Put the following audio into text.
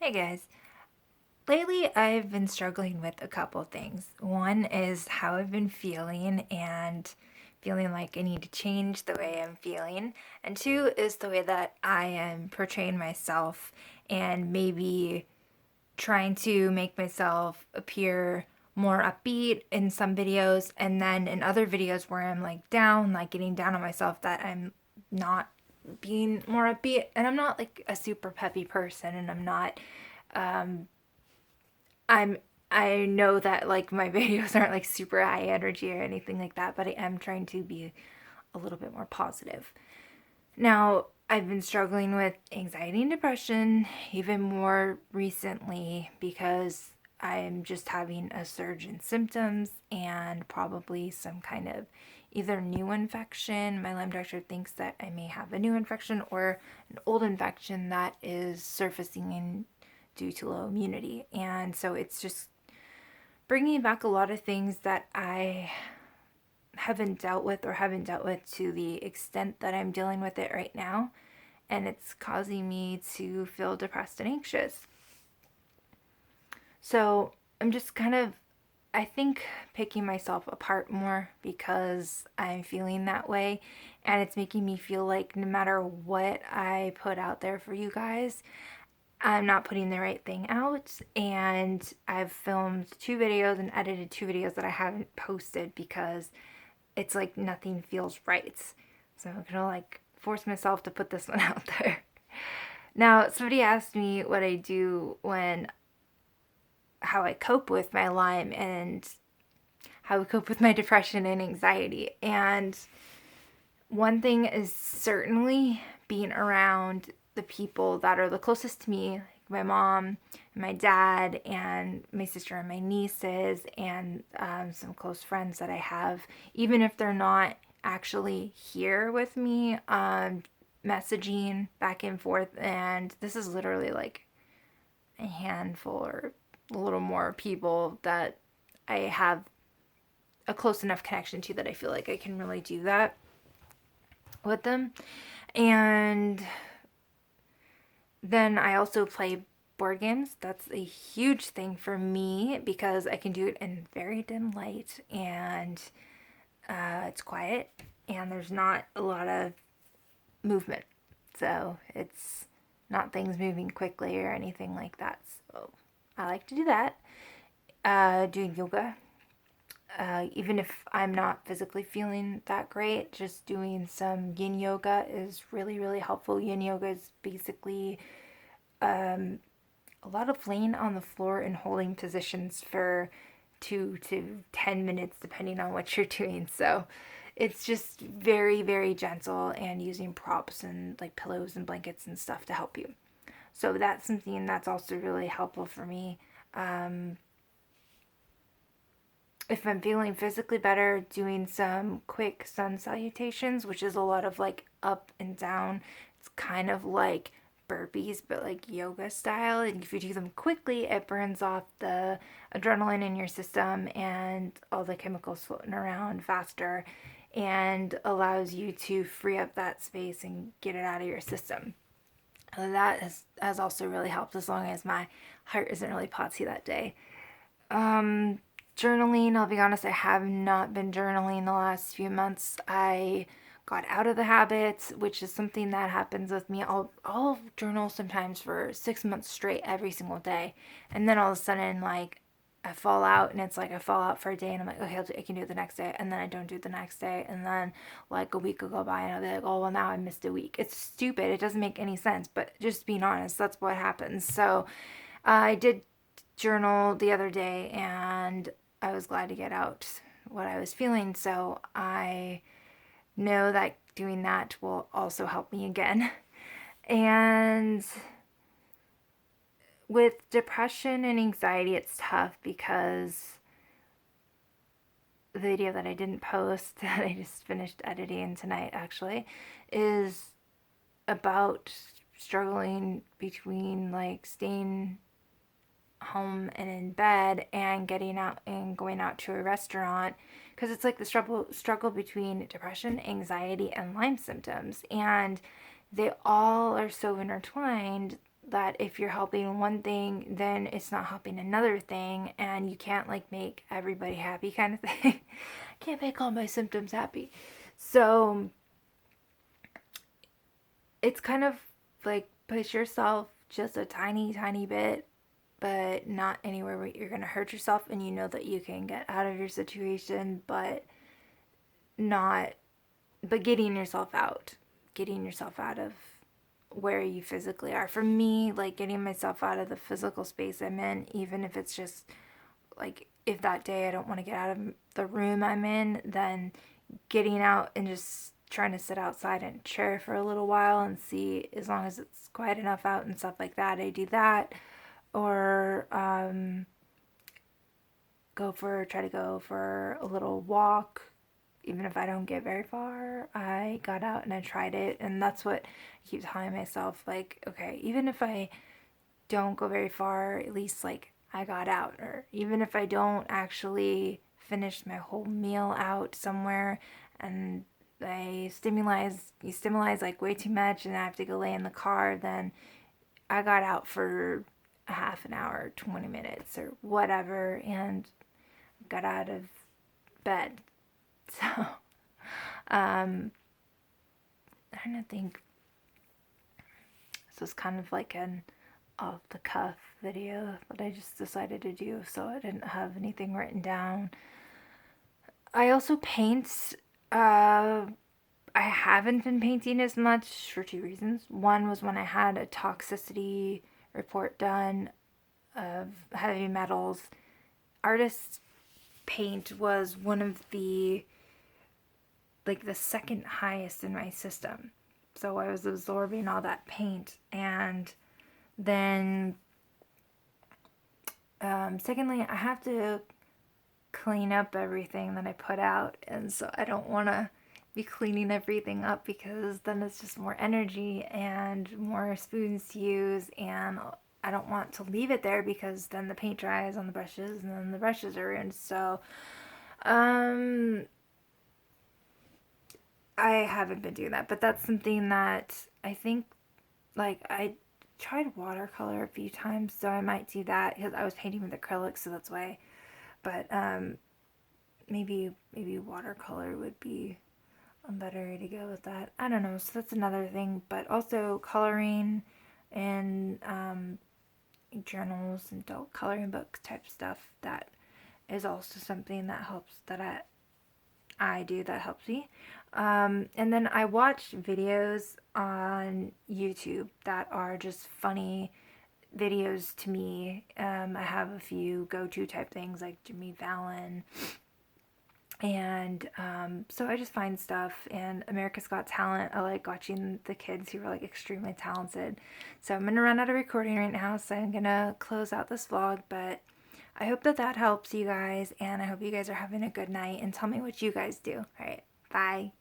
Hey guys. Lately, I've been struggling with a couple things. One is how I've been feeling and feeling like I need to change the way I'm feeling. And two is the way that I am portraying myself and maybe trying to make myself appear more upbeat in some videos, and then in other videos where I'm like down, like getting down on myself, that I'm not being more upbeat. And I'm not like a super peppy person, and I'm I know that like my videos aren't like super high energy or anything like that, but I am trying to be a little bit more positive. Now, I've been struggling with anxiety and depression even more recently because I'm just having a surge in symptoms and probably some kind of either new infection. My Lyme doctor thinks that I may have a new infection or an old infection that is surfacing in due to low immunity. And so it's just bringing back a lot of things that I haven't dealt with to the extent that I'm dealing with it right now. And it's causing me to feel depressed and anxious. So I'm just kind of, I think, picking myself apart more because I'm feeling that way. And it's making me feel like no matter what I put out there for you guys, I'm not putting the right thing out. And I've filmed 2 videos and edited 2 videos that I haven't posted because it's like nothing feels right. So I'm gonna like force myself to put this one out there. Now, somebody asked me what I do when, how I cope with my Lyme and how I cope with my depression and anxiety. And one thing is certainly being around the people that are the closest to me, like my mom, my dad, and my sister and my nieces, and some close friends that I have, even if they're not actually here with me, messaging back and forth. And this is literally like a handful or a little more people that I have a close enough connection to that I feel like I can really do that with them. And then I also play board games. That's a huge thing for me because I can do it in very dim light, and it's quiet and there's not a lot of movement. So it's not things moving quickly or anything like that. So I like to do that. Doing yoga. Even if I'm not physically feeling that great, just doing some yin yoga is really, really helpful. Yin yoga is basically a lot of laying on the floor and holding positions for 2 to 10 minutes, depending on what you're doing. So it's just very, very gentle and using props and like pillows and blankets and stuff to help you. So that's something that's also really helpful for me. If I'm feeling physically better, doing some quick sun salutations, which is a lot of like up and down. It's kind of like burpees, but like yoga style. And if you do them quickly, it burns off the adrenaline in your system and all the chemicals floating around faster and allows you to free up that space and get it out of your system. That has also really helped as long as my heart isn't really potsy that day. Journaling, I'll be honest, I have not been journaling the last few months. I got out of the habit, which is something that happens with me. I'll journal sometimes for 6 months straight every single day. And then all of a sudden, like, I fall out, and it's like I fall out for a day and I'm like, okay, I can do it the next day. And then I don't do it the next day. And then like a week will go by and I'll be like, oh, well, now I missed a week. It's stupid. It doesn't make any sense. But just being honest, that's what happens. So I did journal the other day and I was glad to get out what I was feeling. So I know that doing that will also help me again. And with depression and anxiety, it's tough because the video that I didn't post, that I just finished editing tonight actually, is about struggling between like staying home and in bed and getting out and going out to a restaurant, because it's like the struggle between depression, anxiety, and Lyme symptoms, and they all are so intertwined that if you're helping one thing, then it's not helping another thing, and you can't like make everybody happy kind of thing. I can't make all my symptoms happy. So it's kind of like push yourself just a tiny, tiny bit, but not anywhere where you're going to hurt yourself, and you know that you can get out of your situation, but not, but getting yourself out of where you physically are. For me, like getting myself out of the physical space I'm in, even if it's just like if that day I don't want to get out of the room I'm in, then getting out and just trying to sit outside in a chair for a little while and see, as long as it's quiet enough out and stuff like that, I do that. Or try to go for a little walk. Even if I don't get very far, I got out and I tried it. And that's what I keep telling myself, like, okay, even if I don't go very far, at least like I got out. Or even if I don't actually finish my whole meal out somewhere, and you stimulate like way too much and I have to go lay in the car, then I got out for a half an hour, 20 minutes or whatever, and got out of bed. So, I'm trying to think. This was kind of like an off the cuff video that I just decided to do, so I didn't have anything written down. I also paint. I haven't been painting as much for two reasons. One was when I had a toxicity report done of heavy metals. Artist paint was one of the second highest in my system. So I was absorbing all that paint. And then, secondly, I have to clean up everything that I put out. And so I don't want to be cleaning everything up, because then it's just more energy and more spoons to use. And I don't want to leave it there, because then the paint dries on the brushes and then the brushes are ruined. So, I haven't been doing that, but that's something that I think, like, I tried watercolor a few times, so I might do that, because I was painting with acrylics, so that's why. But maybe watercolor would be a better way to go with that. I don't know. So that's another thing. But also coloring and journals and adult coloring book type stuff, that is also something that helps, that I do, that helps me. And then I watch videos on YouTube that are just funny videos to me. I have a few go-to type things like Jimmy Fallon. And so I just find stuff. And America's Got Talent, I like watching the kids who are like extremely talented. So I'm going to run out of recording right now, so I'm going to close out this vlog. But I hope that helps you guys, and I hope you guys are having a good night, and tell me what you guys do. All right, bye.